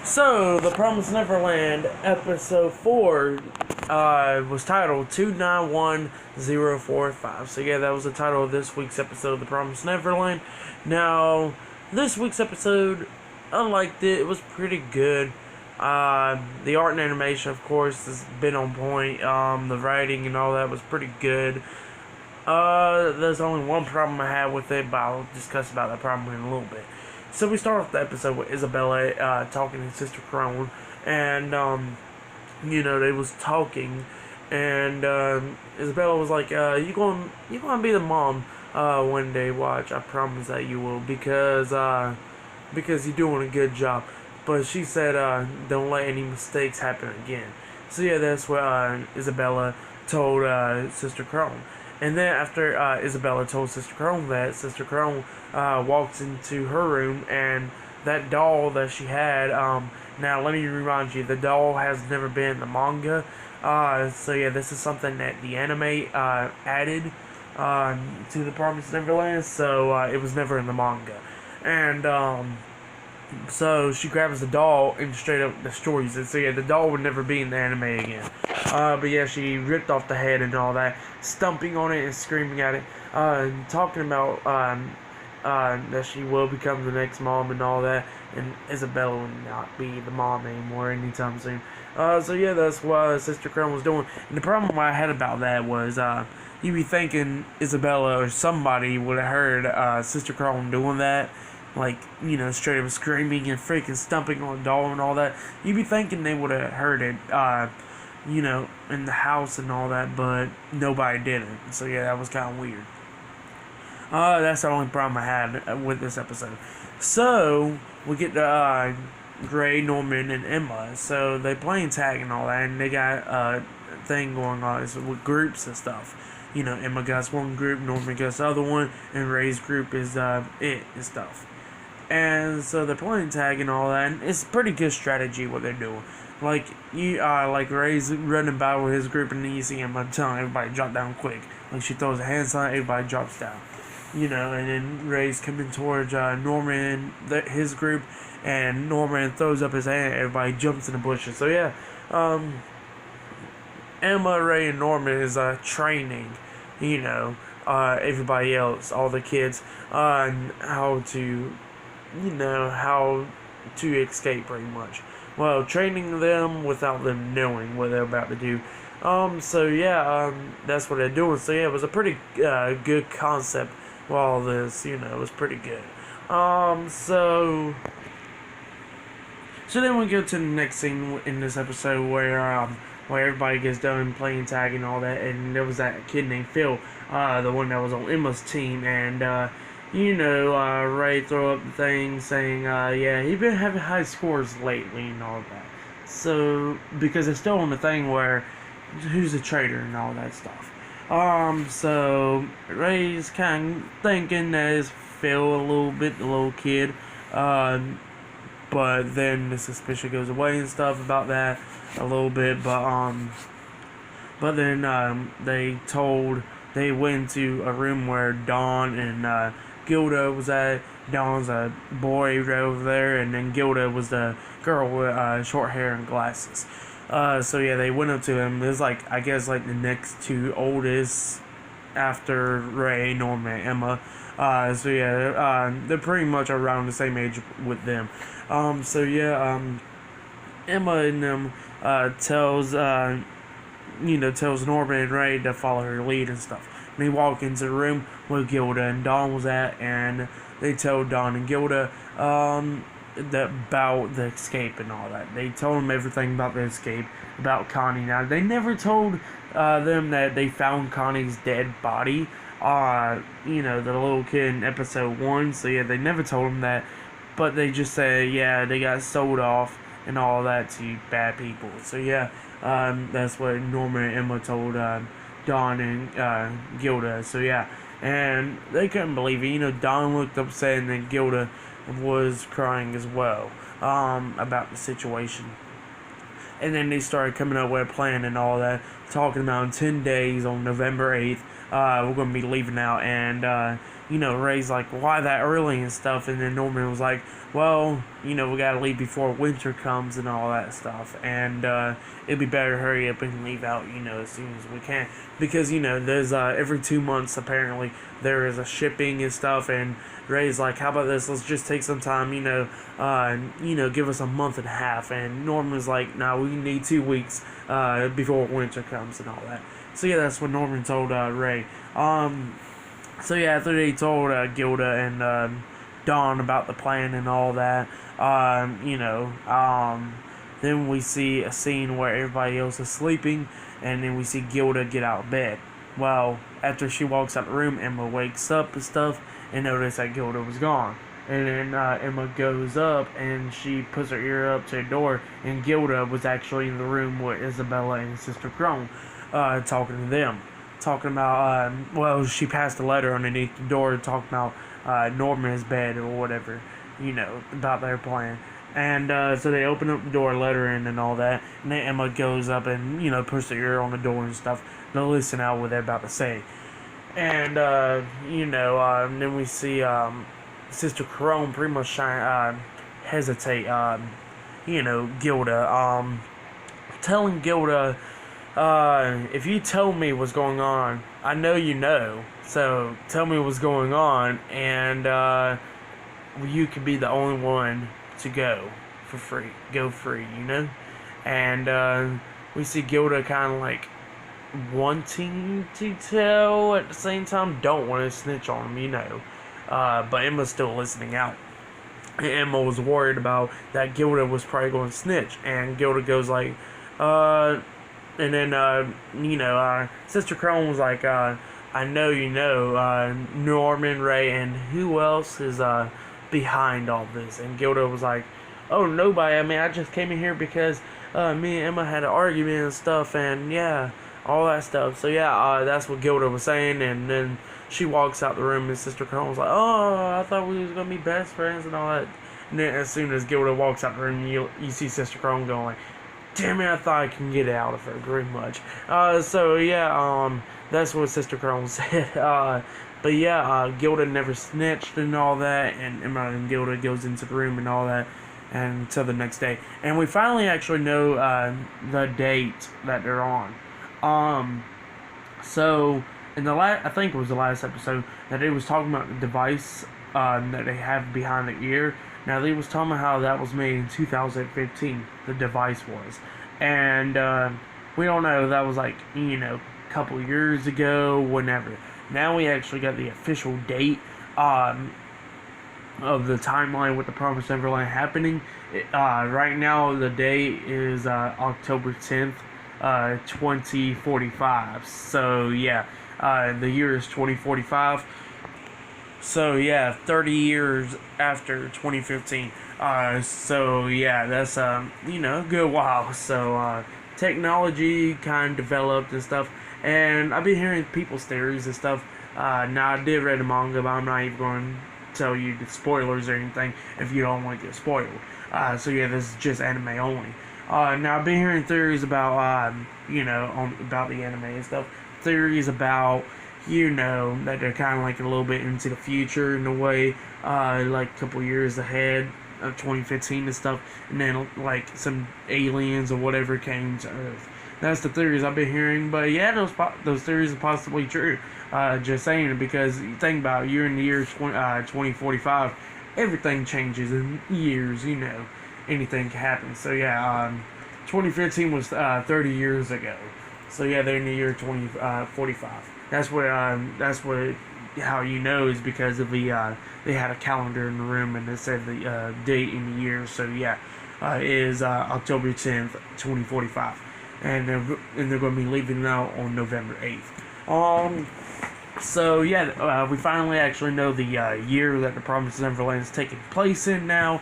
So, The Promised Neverland, episode 4, was titled 291045. So, yeah, that was the title of this week's episode of The Promised Neverland. Now, this week's episode, I liked it. It was pretty good. The art and animation, of course, has been on point. The writing and all that was pretty good. There's only one problem I had with it, but I'll discuss about that problem in a little bit. So we start off the episode with Isabella talking to Sister Crone, and they was talking, and Isabella was like, "You gonna be the mom one day? Watch, I promise that you will, because you're doing a good job." But she said, "Don't let any mistakes happen again." So yeah, that's what Isabella told Sister Crone. And then after Isabella told Sister Crone that, Sister Crone walks into her room, and that doll that she had, now let me remind you, the doll has never been in the manga. So yeah, this is something that the anime added to the Promised Neverland, so it was never in the manga. And so she grabs the doll and straight up destroys it. So yeah, the doll would never be in the anime again. But yeah, she ripped off the head and all that, stomping on it and screaming at it, talking about that she will become the next mom and all that, and Isabella will not be the mom anymore anytime soon. So yeah, that's what Sister Crone was doing. And the problem I had about that was, you'd be thinking Isabella or somebody would have heard Sister Crone doing that. Like, straight up screaming and freaking stomping on the doll and all that. You'd be thinking they would have heard it, in the house and all that, but nobody did it. So yeah, that was kind of weird. That's the only problem I had with this episode. So, we get to Gray, Norman, and Emma. So, they playing tag and all that, and they got a thing going on with groups and stuff. Emma got one group, Norman got the other one, and Ray's group is it and stuff. And so they're playing tag and all that, and it's a pretty good strategy what they're doing. Like Ray's running by with his group, and then you see him telling everybody drop down quick. Like she throws a hand sign, everybody drops down. And then Ray's coming towards Norman and his group, and Norman throws up his hand, everybody jumps in the bushes. So yeah, Emma, Ray, and Norman is training, everybody else, all the kids, on how to escape, pretty much. Well, training them without them knowing what they're about to do. So yeah, that's what they're doing. So yeah, it was a pretty good concept. While this, it was pretty good. So then we go to the next scene in this episode where everybody gets done playing tag and all that, and there was that kid named Phil, the one that was on Emma's team, and Ray threw up the thing saying, yeah, he's been having high scores lately and all that. So, because it's still on the thing where who's a traitor and all that stuff. So Ray's kind of thinking that it's Phil a little bit, the little kid. But then the suspicion goes away and stuff about that a little bit. But then they went to a room where Dawn and Gilda was at. Dawn's a boy right over there, and then Gilda was the girl with short hair and glasses. So yeah, they went up to him. It was I guess the next two oldest after Ray, Norman, and Emma. So yeah, they're pretty much around the same age with them. So yeah, Emma and them tells Norman and Ray to follow her lead and stuff. And they walk into the room where Gilda and Dawn was at, and they tell Dawn and Gilda about the escape and all that. They told them everything about the escape, about Connie. Now, they never told them that they found Connie's dead body, the little kid in episode 1. So yeah, they never told them that, but they just say, yeah, they got sold off and all that to bad people. So yeah, that's what Norman and Emma told Dawn and Gilda. So yeah, and they couldn't believe it. Dawn looked upset, and then Gilda was crying as well about the situation. And then they started coming up with a plan and all that, talking about in 10 days on November 8th, we're gonna be leaving now, and Ray's like, why that early and stuff, and then Norman was like, well, we gotta leave before winter comes and all that stuff, and it'd be better to hurry up and leave out, as soon as we can, because there's every 2 months apparently there is a shipping and stuff, and Ray's like, how about this? Let's just take some time, give us a month and a half, and Norman's like, no, we need 2 weeks before winter comes and all that. So yeah, that's what Norman told Ray. So yeah, after they told Gilda and Dawn about the plan and all that, then we see a scene where everybody else is sleeping, and then we see Gilda get out of bed. Well, after she walks out the room, Emma wakes up and stuff, and notices that Gilda was gone. And then Emma goes up, and she puts her ear up to the door, and Gilda was actually in the room with Isabella and Sister Crone, talking to them. Talking about, she passed a letter underneath the door talking about Norman's bed or whatever, about their plan. And so they open up the door, let her in and all that, and then Emma goes up and, puts her ear on the door and stuff to listen out what they're about to say. And, then we see Sister Crone pretty much hesitate, Gilda, telling Gilda, if you tell me what's going on, I know you know, so tell me what's going on, and you could be the only one to go for free, and we see Gilda kind of like wanting to tell, at the same time don't want to snitch on him, but Emma's still listening out. And Emma was worried about that Gilda was probably going to snitch, and Gilda goes like, and then, Sister Crone was like, I know Norman, Ray, and who else is behind all this? And Gilda was like, oh, nobody. I mean, I just came in here because me and Emma had an argument and stuff, and yeah, all that stuff. So yeah, that's what Gilda was saying, and then she walks out the room, and Sister Crone was like, oh, I thought we was going to be best friends and all that. And then as soon as Gilda walks out the room, you see Sister Crone going like, damn it, I thought I can get out of her very much. So yeah, that's what Sister Crone said. But yeah, Gilda never snitched and all that, and Emma and Gilda goes into the room and all that, and until the next day. And we finally actually know the date that they're on. So in the I think it was the last episode that they was talking about the device that they have behind the ear. Now, they was talking about how that was made in 2015, the device was. And we don't know, that was like, a couple years ago, whenever. Now we actually got the official date of the timeline with the Promised Neverland happening. Right now, the date is October 10th, 2045. So, yeah, the year is 2045. So yeah, 30 years after 2015. So yeah, that's a good while. So technology kind of developed and stuff, and I've been hearing people's theories and stuff. Now I did read the manga, but I'm not even going to tell you the spoilers or anything if you don't want to get spoiled. So yeah, this is just anime only. Now I've been hearing theories about about the anime and stuff. Theories about that they're kind of like a little bit into the future in a way, like a couple years ahead of 2015 and stuff, and then like some aliens or whatever came to Earth. That's the theories I've been hearing, but yeah, those theories are possibly true. Just saying it, because you think about it, you're in the year 2045, everything changes in years, anything can happen. So yeah, 2015 was 30 years ago. So yeah, they're in the year 2045. That's what how is because of the they had a calendar in the room and it said the date in the year. So yeah, it is October 10th, 2045, and they're going to be leaving now on November 8th. So yeah, we finally actually know the year that the Promised Neverland is taking place in now.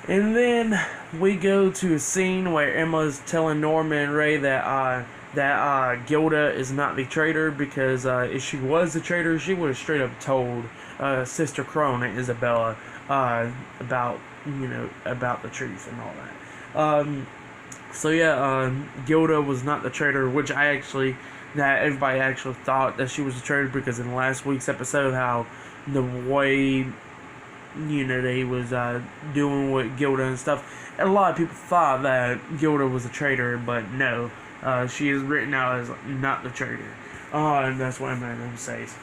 And then we go to a scene where Emma's telling Norman and Ray that Gilda is not the traitor, because if she was the traitor, she would have straight up told Sister Crone and Isabella about the truth and all that. So yeah, Gilda was not the traitor, which I actually that everybody actually thought that she was a traitor, because in last week's episode, how the way, you know, that he was doing with Gilda and stuff, and a lot of people thought that Gilda was a traitor, but no, she is written out as not the traitor, and that's what Amanda says.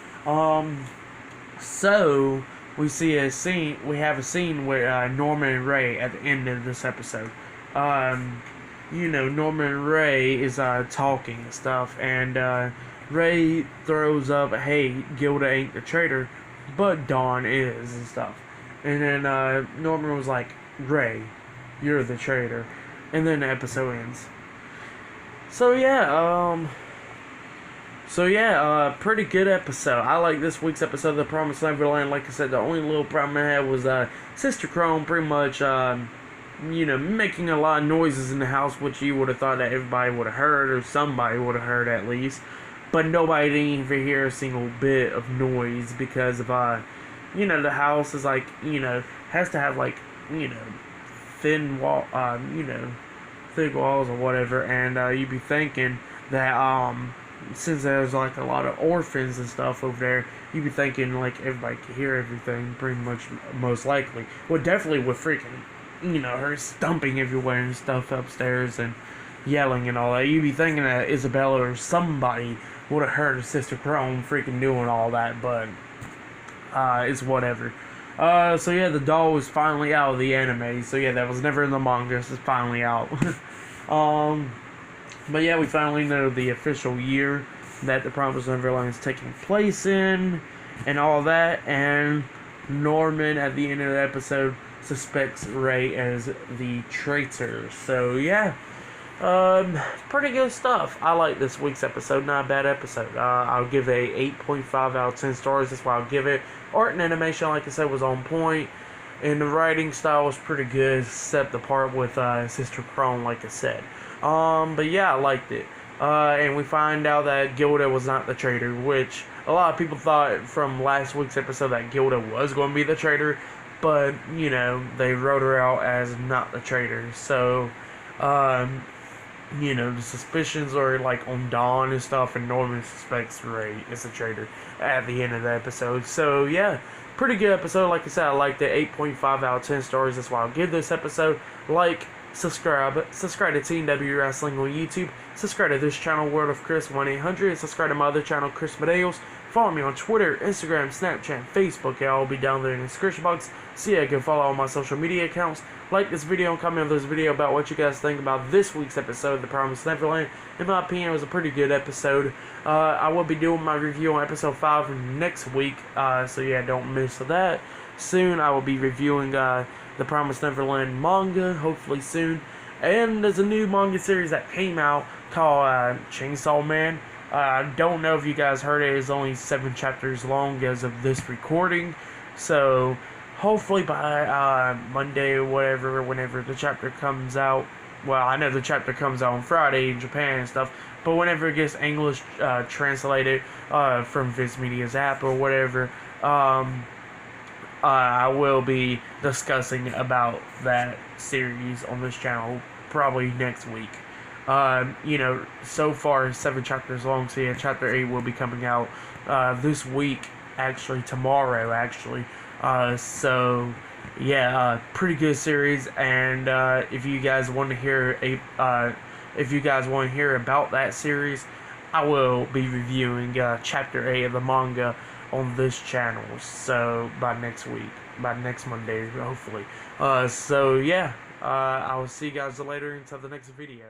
So we have a scene where Norman and Ray at the end of this episode. You know, Norman and Ray is talking and stuff, and Ray throws up, "Hey, Gilda ain't the traitor, but Dawn is," and stuff. And then Norman was like, "Ray, you're the traitor," and then the episode ends. So yeah, pretty good episode. I like this week's episode of The Promised Neverland. Like I said, the only little problem I had was Sister Chrome pretty much, you know, making a lot of noises in the house, which you would have thought that everybody would have heard, or somebody would have heard at least. But nobody didn't even hear a single bit of noise because of, you know, the house is like, you know, has to have like, you know, thin wall, you know, thick walls or whatever, and you'd be thinking that, since there's like a lot of orphans and stuff over there, you'd be thinking like everybody could hear everything pretty much, most likely. Well, definitely with freaking, you know, her stomping everywhere and stuff upstairs and yelling and all that. You'd be thinking that Isabella or somebody would have heard Sister Chrome freaking doing all that, but it's whatever. So yeah, the doll was finally out of the anime. So yeah, that was never in the manga. It's finally out. But yeah, we finally know the official year that The Promised Neverland is taking place in, and all that. And Norman, at the end of the episode, suspects Ray as the traitor. So yeah, pretty good stuff. I like this week's episode. Not a bad episode. I'll give it a 8.5 out of 10 stars. That's why I'll give it. Art and animation, like I said, was on point, and the writing style was pretty good, except the part with Sister Chrome, like I said. But yeah, I liked it. And we find out that Gilda was not the traitor, which a lot of people thought from last week's episode that Gilda was going to be the traitor, but, you know, they wrote her out as not the traitor. So, you know, the suspicions are like on Dawn and stuff, and Norman suspects Ray is the traitor at the end of the episode. So yeah, pretty good episode. Like I said, I liked it. 8.5 out of 10 stars. That's why I'll give this episode. Like, subscribe to Team W Wrestling on YouTube. Subscribe to this channel, World of Chris 1-800, and subscribe to my other channel, Chris Medeos. Follow me on Twitter, Instagram, Snapchat, Facebook. It'll all be down there in the description box. So yeah, you can follow all my social media accounts. Like this video and comment on this video about what you guys think about this week's episode of The Promised Neverland. In my opinion, it was a pretty good episode. I will be doing my review on episode 5 next week. So yeah, don't miss that. Soon I will be reviewing The Promised Neverland manga, hopefully soon. And there's a new manga series that came out called Chainsaw Man. I don't know if you guys heard it. It's only 7 chapters long as of this recording. So hopefully by Monday or whatever, whenever the chapter comes out. Well, I know the chapter comes out on Friday in Japan and stuff. But whenever it gets English translated from Viz Media's app or whatever, I will be discussing about that series on this channel probably next week. You know, so far 7 chapters long, so yeah, chapter 8 will be coming out this week, actually, tomorrow, actually. So yeah, pretty good series, and if you guys want to hear about that series, I will be reviewing chapter 8 of the manga on this channel. So by next Monday, hopefully. So yeah, I will see you guys later until the next video.